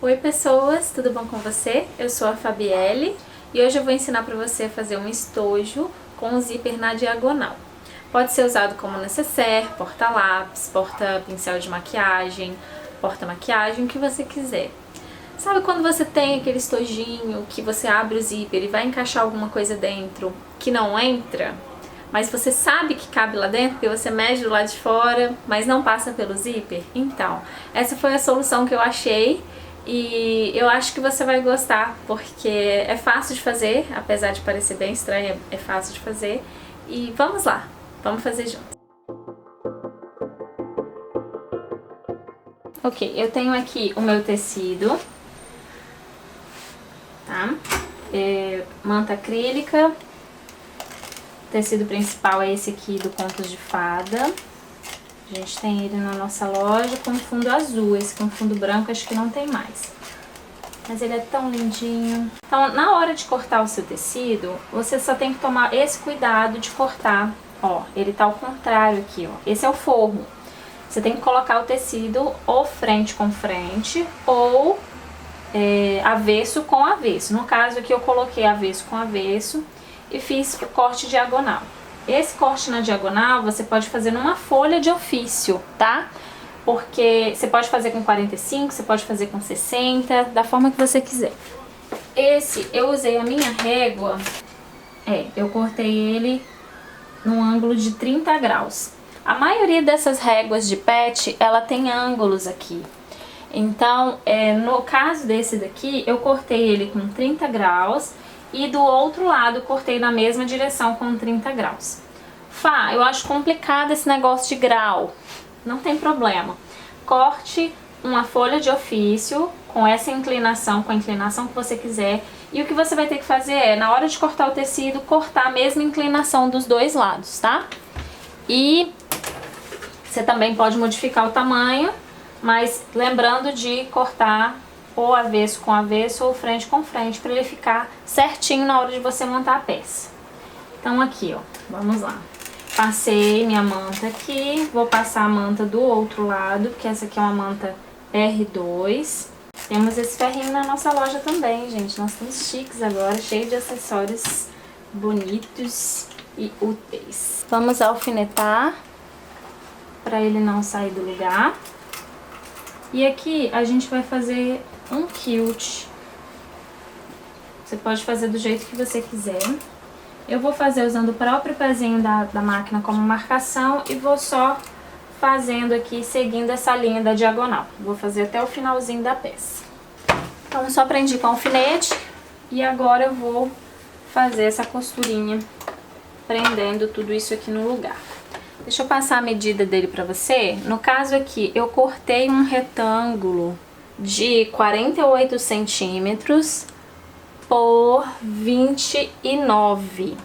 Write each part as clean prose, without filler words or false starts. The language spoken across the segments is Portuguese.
Oi pessoas, tudo bom com você? Eu sou a Fabielle e hoje eu vou ensinar para você a fazer um estojo com zíper na diagonal. Pode ser usado como necessaire, porta-lápis, porta-pincel de maquiagem, porta-maquiagem, o que você quiser. Sabe quando você tem aquele estojinho que você abre o zíper e vai encaixar alguma coisa dentro que não entra? Mas você sabe que cabe lá dentro, porque você mede do lado de fora, mas não passa pelo zíper? Então, essa foi a solução que eu achei. E eu acho que você vai gostar, porque é fácil de fazer, apesar de parecer bem estranho, é fácil de fazer. E vamos lá, vamos fazer junto. Ok, eu tenho aqui o meu tecido, tá? Manta acrílica, o tecido principal é esse aqui do Contos de Fada. A gente tem ele na nossa loja com fundo azul, esse com fundo branco acho que não tem mais. Mas ele é tão lindinho. Então, na hora de cortar o seu tecido, você só tem que tomar esse cuidado de cortar. Ó, ele tá ao contrário aqui, ó. Esse é o forro. Você tem que colocar o tecido ou frente com frente ou avesso com avesso. No caso aqui eu coloquei avesso com avesso e fiz o corte diagonal. Esse corte na diagonal você pode fazer numa folha de ofício, tá? Porque você pode fazer com 45, você pode fazer com 60, da forma que você quiser. Esse, eu usei a minha régua, eu cortei ele num ângulo de 30 graus. A maioria dessas réguas de pet, ela tem ângulos aqui. Então, no caso desse daqui, eu cortei ele com 30 graus. E do outro lado cortei na mesma direção com 30 graus. Fá, eu acho complicado esse negócio de grau. Não tem problema. Corte uma folha de ofício com essa inclinação, com a inclinação que você quiser. E o que você vai ter que fazer é, na hora de cortar o tecido, cortar a mesma inclinação dos dois lados, tá? E você também pode modificar o tamanho, mas lembrando de cortar ou avesso com avesso ou frente com frente, para ele ficar certinho na hora de você montar a peça. Então aqui, ó, vamos lá. Passei minha manta aqui, vou passar a manta do outro lado, porque essa aqui é uma manta R2. Temos esse ferrinho na nossa loja também, gente. Nós estamos chiques agora, cheio de acessórios bonitos e úteis. Vamos alfinetar para ele não sair do lugar. E aqui a gente vai fazer um quilt. Você pode fazer do jeito que você quiser. Eu vou fazer usando o próprio pezinho da máquina como marcação e vou só fazendo aqui, seguindo essa linha da diagonal. Vou fazer até o finalzinho da peça. Então, só prendi com alfinete e agora eu vou fazer essa costurinha, prendendo tudo isso aqui no lugar. Deixa eu passar a medida dele pra você. No caso aqui, eu cortei um retângulo de 48 centímetros por 29,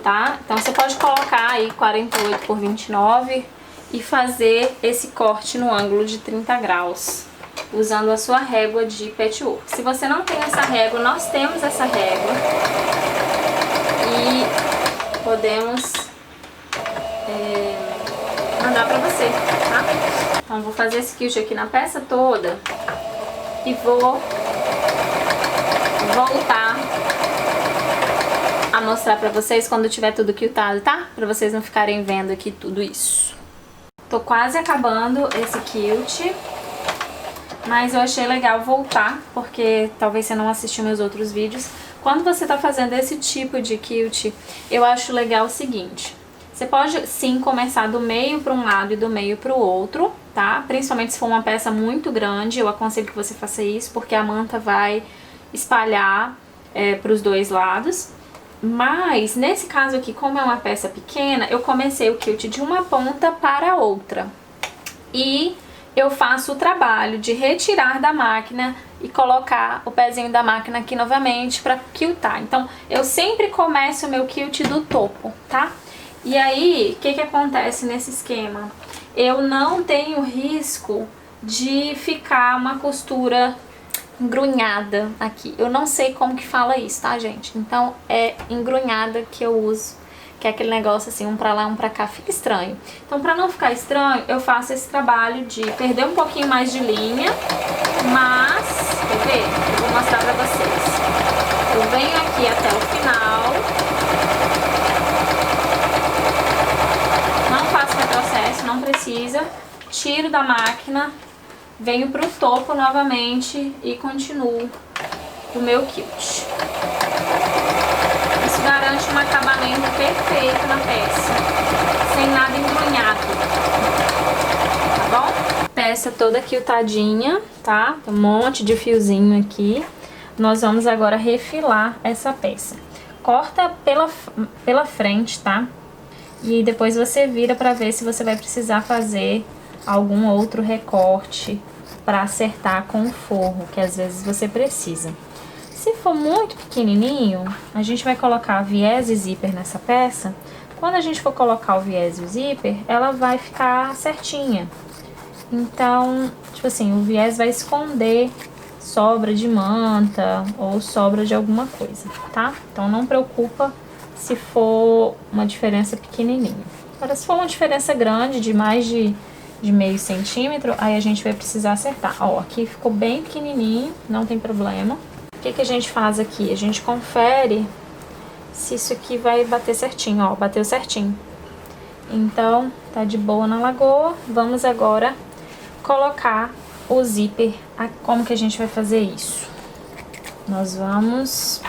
tá? Então você pode colocar aí 48 por 29 e fazer esse corte no ângulo de 30 graus, usando a sua régua de patchwork. Se você não tem essa régua, nós temos essa régua e podemos mandar pra você, tá? Então vou fazer esse quilt aqui na peça toda e vou voltar a mostrar pra vocês quando tiver tudo quiltado, tá? Pra vocês não ficarem vendo aqui tudo isso. Tô quase acabando esse quilt, mas eu achei legal voltar, porque talvez você não assistiu meus outros vídeos. Quando você tá fazendo esse tipo de quilt, eu acho legal o seguinte: você pode sim começar do meio para um lado e do meio para o outro, tá? Principalmente se for uma peça muito grande, eu aconselho que você faça isso, porque a manta vai espalhar para os dois lados. Mas nesse caso aqui, como é uma peça pequena, eu comecei o quilt de uma ponta para a outra. E eu faço o trabalho de retirar da máquina e colocar o pezinho da máquina aqui novamente para quiltar. Então eu sempre começo o meu quilt do topo, tá? E aí, o que acontece nesse esquema? Eu não tenho risco de ficar uma costura engrunhada aqui. Eu não sei como que fala isso, tá, gente? Então, é engrunhada que eu uso, que é aquele negócio assim, um pra lá, um pra cá, fica estranho. Então, pra não ficar estranho, eu faço esse trabalho de perder um pouquinho mais de linha, mas precisa, tiro da máquina, venho pro topo novamente e continuo o meu quilt. Isso garante um acabamento perfeito na peça, sem nada embrulhado, tá bom? Peça toda quiltadinha, tá? Tem um monte de fiozinho aqui. Nós vamos agora refilar essa peça. Corta pela frente, tá? E depois você vira pra ver se você vai precisar fazer algum outro recorte pra acertar com o forro, que às vezes você precisa. Se for muito pequenininho, a gente vai colocar viés e zíper nessa peça. Quando a gente for colocar o viés e o zíper, ela vai ficar certinha. Então, tipo assim, o viés vai esconder sobra de manta ou sobra de alguma coisa, tá? Então não preocupa se for uma diferença pequenininha. Agora, se for uma diferença grande, de mais de meio centímetro, aí a gente vai precisar acertar. Ó, aqui ficou bem pequenininho, não tem problema. O que que a gente faz aqui? A gente confere se isso aqui vai bater certinho, ó, bateu certinho. Então, tá de boa na lagoa. Vamos agora colocar o zíper. Como que a gente vai fazer isso? Nós vamos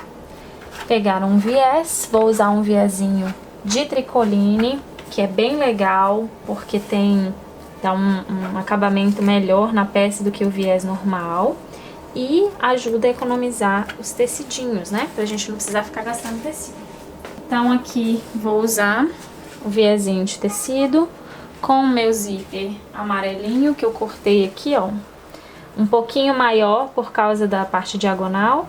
pegar um viés, vou usar um viezinho de tricoline, que é bem legal, porque dá um acabamento melhor na peça do que o viés normal. E ajuda a economizar os tecidinhos, né? Pra gente não precisar ficar gastando tecido. Então aqui vou usar o viezinho de tecido com o meu zíper amarelinho que eu cortei aqui, ó. Um pouquinho maior por causa da parte diagonal.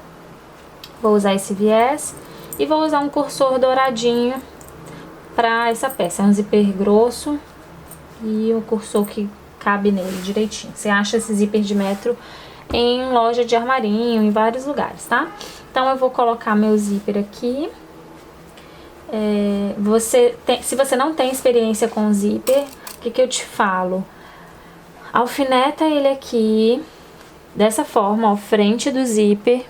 Vou usar esse viés e vou usar um cursor douradinho pra essa peça. É um zíper grosso e o cursor que cabe nele direitinho. Você acha esse zíper de metro em loja de armarinho, em vários lugares, tá? Então eu vou colocar meu zíper aqui. Se você não tem experiência com zíper, o que eu te falo? Alfineta ele aqui, dessa forma, ó, frente do zíper,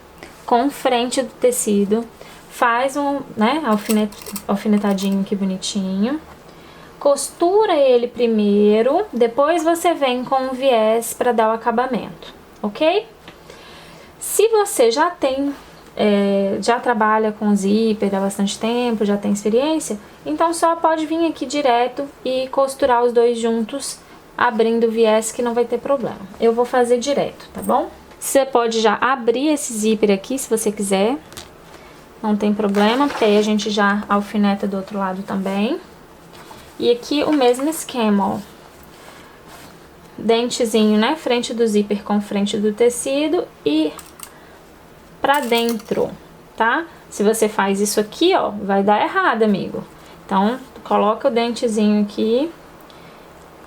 com frente do tecido. Faz alfinetadinho aqui bonitinho. Costura ele primeiro, depois você vem com o viés para dar o acabamento. Ok? Se você já trabalha com zíper há bastante tempo, já tem experiência, então só pode vir aqui direto e costurar os dois juntos, abrindo o viés, que não vai ter problema. Eu vou fazer direto, tá bom? Você pode já abrir esse zíper aqui, se você quiser, não tem problema, porque aí a gente já alfineta do outro lado também. E aqui o mesmo esquema, ó. Dentezinho, né? Frente do zíper com frente do tecido e pra dentro, tá? Se você faz isso aqui, ó, vai dar errado, amigo. Então, coloca o dentezinho aqui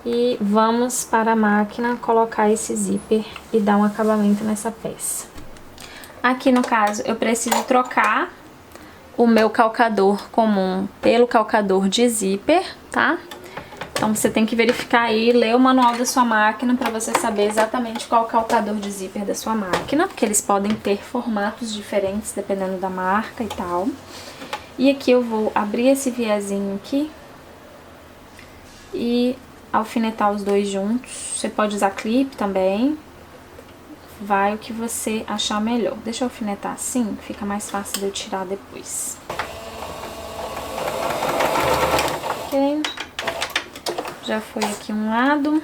e vamos para a máquina colocar esse zíper e dar um acabamento nessa peça. Aqui, no caso, eu preciso trocar o meu calcador comum pelo calcador de zíper, tá? Então você tem que verificar aí, ler o manual da sua máquina para você saber exatamente qual é o calcador de zíper da sua máquina, porque eles podem ter formatos diferentes dependendo da marca e tal. E aqui eu vou abrir esse viezinho aqui e alfinetar os dois juntos. Você pode usar clipe também, vai o que você achar melhor. Deixa eu alfinetar assim, fica mais fácil de eu tirar depois. Ok. Já foi aqui um lado.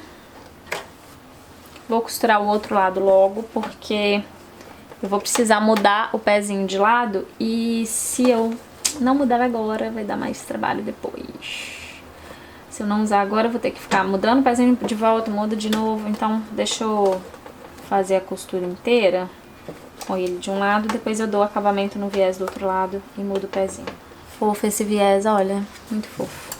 Vou costurar o outro lado logo, porque eu vou precisar mudar o pezinho de lado. E se eu não mudar agora, vai dar mais trabalho depois. Se eu não usar agora, eu vou ter que ficar mudando o pezinho de volta, muda de novo. Então, deixa eu fazer a costura inteira com ele de um lado. Depois eu dou o acabamento no viés do outro lado e mudo o pezinho. Fofo esse viés, olha, muito fofo.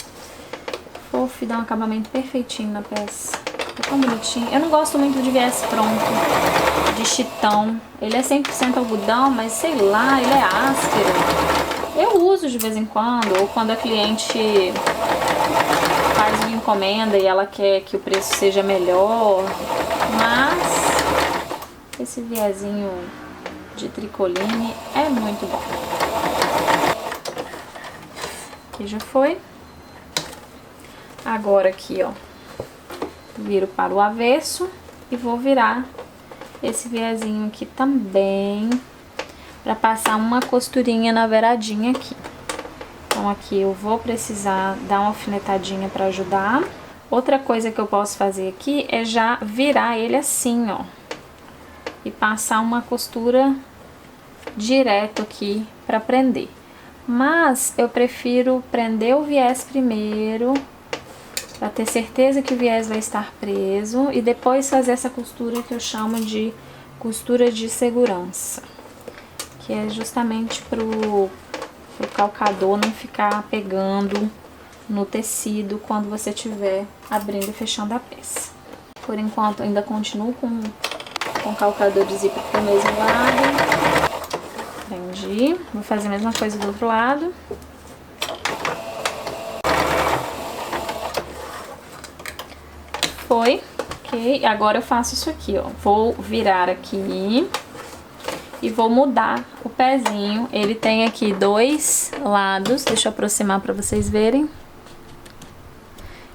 Fofo e dá um acabamento perfeitinho na peça. Tá tão bonitinho. Eu não gosto muito de viés pronto, de chitão. Ele é 100% algodão, mas sei lá, ele é áspero. Eu uso de vez em quando, ou quando a cliente faz uma encomenda e ela quer que o preço seja melhor. Mas esse viezinho de tricoline é muito bom. Aqui já foi. Agora aqui, ó, viro para o avesso e vou virar esse viezinho aqui também, para passar uma costurinha na beiradinha aqui. Então aqui eu vou precisar dar uma alfinetadinha para ajudar. Outra coisa que eu posso fazer aqui é já virar ele assim, ó, e passar uma costura direto aqui para prender. Mas eu prefiro prender o viés primeiro, para ter certeza que o viés vai estar preso, e depois fazer essa costura que eu chamo de costura de segurança, que é justamente pro calcador não ficar pegando no tecido quando você estiver abrindo e fechando a peça. Por enquanto ainda continuo com calcador de zíper pro mesmo lado. Prendi. Vou fazer a mesma coisa do outro lado. Foi. Ok. Agora eu faço isso aqui, ó. Vou virar aqui e vou mudar o pezinho. Ele tem aqui dois lados. Deixa eu aproximar para vocês verem.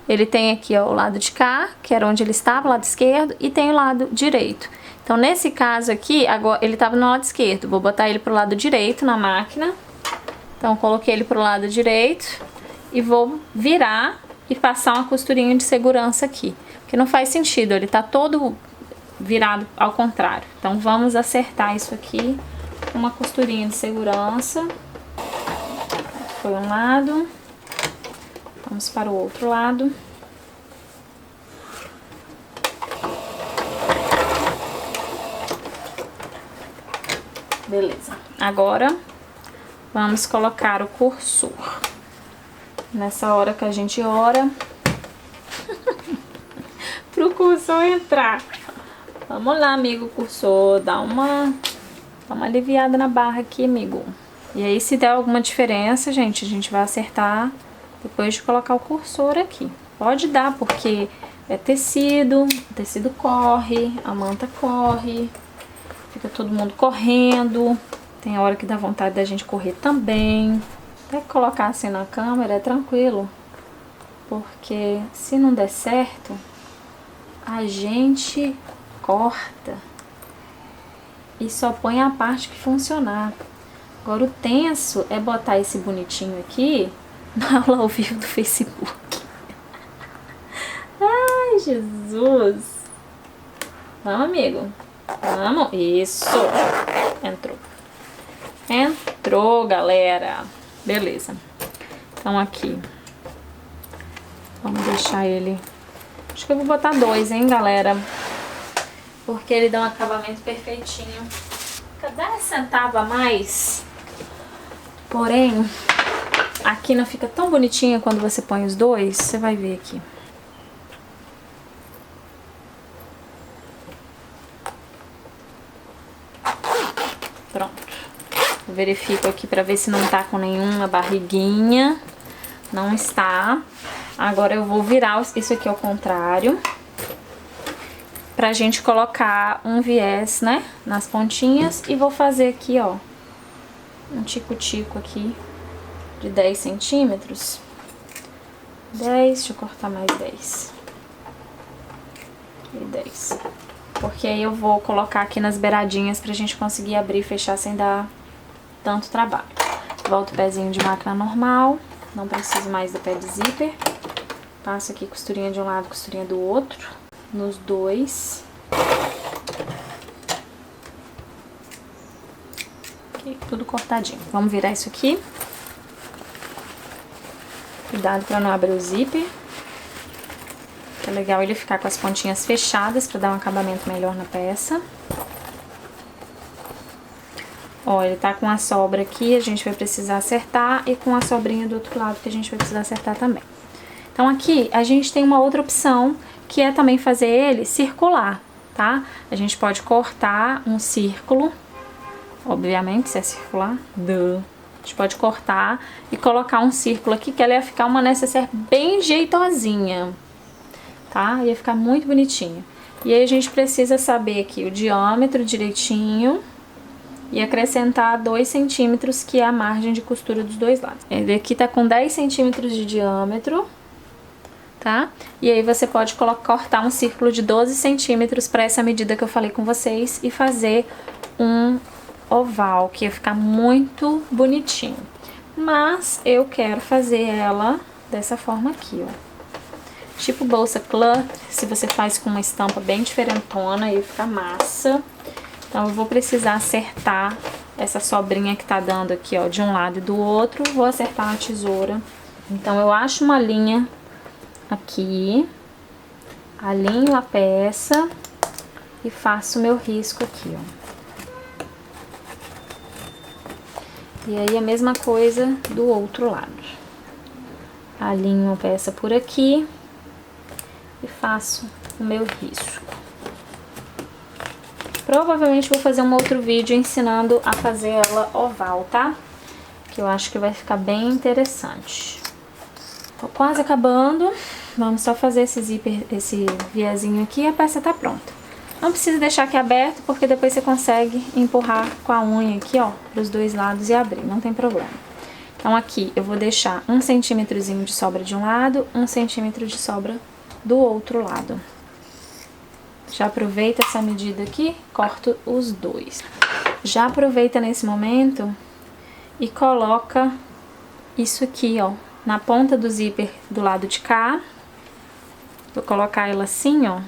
Ele tem aqui, ó, o lado de cá, que era onde ele estava, o lado esquerdo, e tem o lado direito. Então, nesse caso aqui, agora ele estava no lado esquerdo. Vou botar ele pro lado direito na máquina. Então, coloquei ele pro lado direito e vou virar e passar uma costurinha de segurança aqui. Porque não faz sentido, ele tá todo virado ao contrário. Então, vamos acertar isso aqui com uma costurinha de segurança. Foi um lado. Vamos para o outro lado. Beleza. Agora, vamos colocar o cursor. Nessa hora que a gente ora pro cursor entrar. Vamos lá, amigo cursor. Dá uma aliviada na barra aqui, amigo. E aí, se der alguma diferença, gente, a gente vai acertar depois de colocar o cursor aqui. Pode dar, porque é tecido, o tecido corre, a manta corre, fica todo mundo correndo. Tem hora que dá vontade da gente correr também. Até colocar assim na câmera é tranquilo, porque se não der certo, a gente corta e só põe a parte que funcionar. Agora o tenso é botar esse bonitinho aqui na aula ao vivo do Facebook. Ai, Jesus. Vamos, amigo. Vamos. Isso. Entrou. Entrou, galera. Beleza. Então aqui. Vamos deixar ele... Acho que eu vou botar 2, hein, galera? Porque ele dá um acabamento perfeitinho. Fica 10 centavos a mais. Porém... a quina fica tão bonitinha quando você põe os dois, você vai ver aqui. Pronto. Eu verifico aqui pra ver se não tá com nenhuma barriguinha. Não está. Agora eu vou virar isso aqui ao contrário, pra gente colocar um viés, né, nas pontinhas. E vou fazer aqui, ó, um tico-tico aqui de 10 centímetros. 10, deixa eu cortar mais 10. E 10. Porque aí eu vou colocar aqui nas beiradinhas pra gente conseguir abrir e fechar sem dar tanto trabalho. Volto o pezinho de máquina normal. Não preciso mais do pé de zíper. Passo aqui costurinha de um lado, costurinha do outro. Nos dois. Ok, tudo cortadinho. Vamos virar isso aqui. Cuidado para não abrir o zíper. É legal ele ficar com as pontinhas fechadas para dar um acabamento melhor na peça. Ó, ele tá com a sobra aqui, a gente vai precisar acertar, e com a sobrinha do outro lado que a gente vai precisar acertar também. Então aqui a gente tem uma outra opção, que é também fazer ele circular, tá? A gente pode cortar um círculo, obviamente, se é circular, a gente pode cortar e colocar um círculo aqui, que ela ia ficar uma necessaire bem jeitosinha, tá? Ia ficar muito bonitinha. E aí a gente precisa saber aqui o diâmetro direitinho e acrescentar 2 centímetros, que é a margem de costura dos dois lados. Ele aqui tá com 10 centímetros de diâmetro, tá? E aí você pode cortar um círculo de 12 centímetros para essa medida que eu falei com vocês e fazer um oval, que ia ficar muito bonitinho. Mas eu quero fazer ela dessa forma aqui, ó. Tipo bolsa clutter, se você faz com uma estampa bem diferentona, ia ficar massa. Então eu vou precisar acertar essa sobrinha que tá dando aqui, ó, de um lado e do outro. Vou acertar na tesoura. Então eu acho uma linha aqui, alinho a peça e faço meu risco aqui, ó. E aí a mesma coisa do outro lado. Alinho a peça por aqui e faço o meu risco. Provavelmente vou fazer um outro vídeo ensinando a fazer ela oval, tá? Que eu acho que vai ficar bem interessante. Tô quase acabando. Vamos só fazer esse zíper, esse viezinho aqui e a peça tá pronta. Não precisa deixar aqui aberto, porque depois você consegue empurrar com a unha aqui, ó, pros dois lados e abrir, não tem problema. Então aqui eu vou deixar 1 centímetrozinho de sobra de um lado, 1 centímetro de sobra do outro lado. Já aproveita essa medida aqui, corto os dois. Já aproveita nesse momento e coloca isso aqui, ó, na ponta do zíper do lado de cá. Vou colocar ela assim, ó.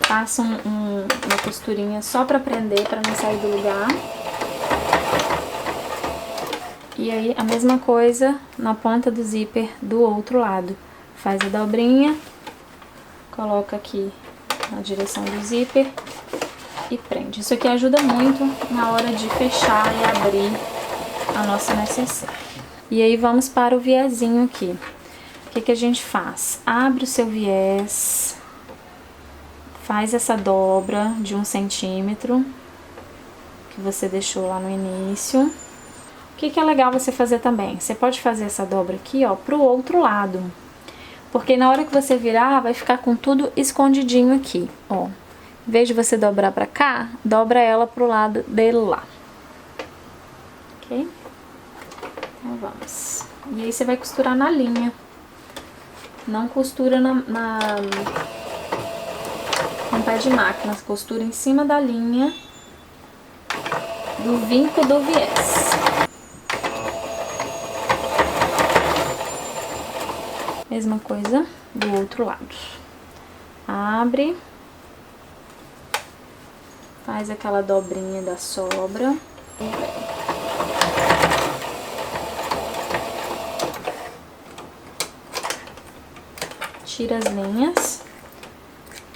Faço uma costurinha só pra prender, pra não sair do lugar. E aí a mesma coisa na ponta do zíper do outro lado. Faz a dobrinha, coloca aqui na direção do zíper e prende. Isso aqui ajuda muito na hora de fechar e abrir a nossa necessaire. E aí vamos para o viezinho aqui. O que que a gente faz? Abre o seu viés, faz essa dobra de 1 centímetro que você deixou lá no início. O que que é legal você fazer também? Você pode fazer essa dobra aqui, ó, pro outro lado. Porque na hora que você virar, vai ficar com tudo escondidinho aqui, ó. Em vez de você dobrar pra cá, dobra ela pro lado dele lá. Ok? Então vamos. E aí você vai costurar na linha. Não costura no pé de máquina, costura em cima da linha do vinco do viés. Mesma coisa do outro lado. Abre, faz aquela dobrinha da sobra e vem. Tira as linhas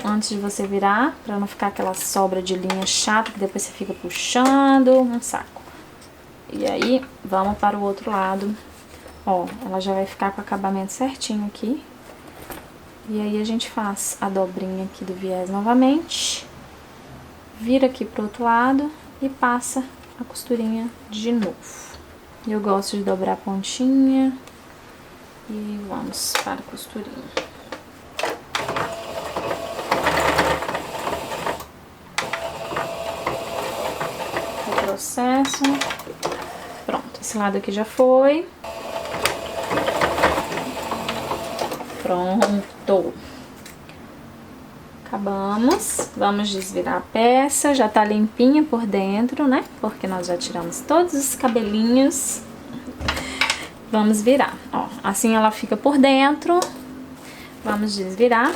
antes de você virar, pra não ficar aquela sobra de linha chata que depois você fica puxando, um saco. E aí, vamos para o outro lado. Ó, ela já vai ficar com o acabamento certinho aqui. E aí a gente faz a dobrinha aqui do viés novamente. Vira aqui pro outro lado e passa a costurinha de novo. Eu gosto de dobrar a pontinha. E vamos para a costurinha. Processo. Pronto, esse lado aqui já foi. Pronto. Acabamos. Vamos desvirar a peça. Já tá limpinha por dentro, né? Porque nós já tiramos todos os cabelinhos. Vamos virar, ó. Assim ela fica por dentro. Vamos desvirar.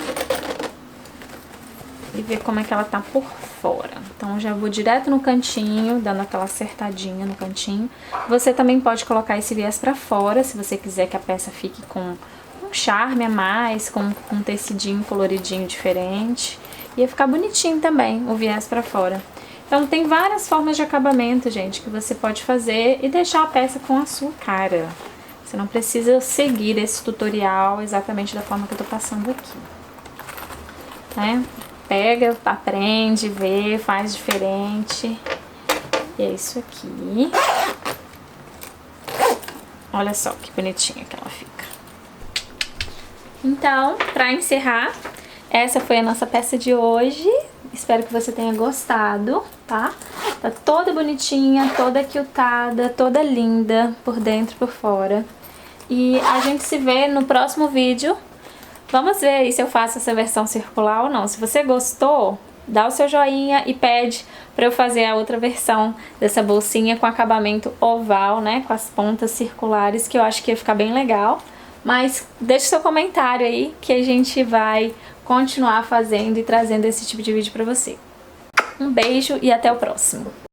E ver como é que ela tá por fora. Então, já vou direto no cantinho, dando aquela acertadinha no cantinho. Você também pode colocar esse viés pra fora, se você quiser que a peça fique com um charme a mais, com um tecidinho coloridinho diferente. Ia ficar bonitinho também, o viés pra fora. Então, tem várias formas de acabamento, gente, que você pode fazer e deixar a peça com a sua cara. Você não precisa seguir esse tutorial exatamente da forma que eu tô passando aqui. Né? Pega, aprende, vê, faz diferente. E é isso aqui. Olha só que bonitinha que ela fica. Então, pra encerrar, essa foi a nossa peça de hoje. Espero que você tenha gostado, tá? Tá toda bonitinha, toda quiltada, toda linda, por dentro e por fora. E a gente se vê no próximo vídeo. Vamos ver aí se eu faço essa versão circular ou não. Se você gostou, dá o seu joinha e pede para eu fazer a outra versão dessa bolsinha com acabamento oval, né? Com as pontas circulares, que eu acho que ia ficar bem legal. Mas deixe seu comentário aí que a gente vai continuar fazendo e trazendo esse tipo de vídeo para você. Um beijo e até o próximo.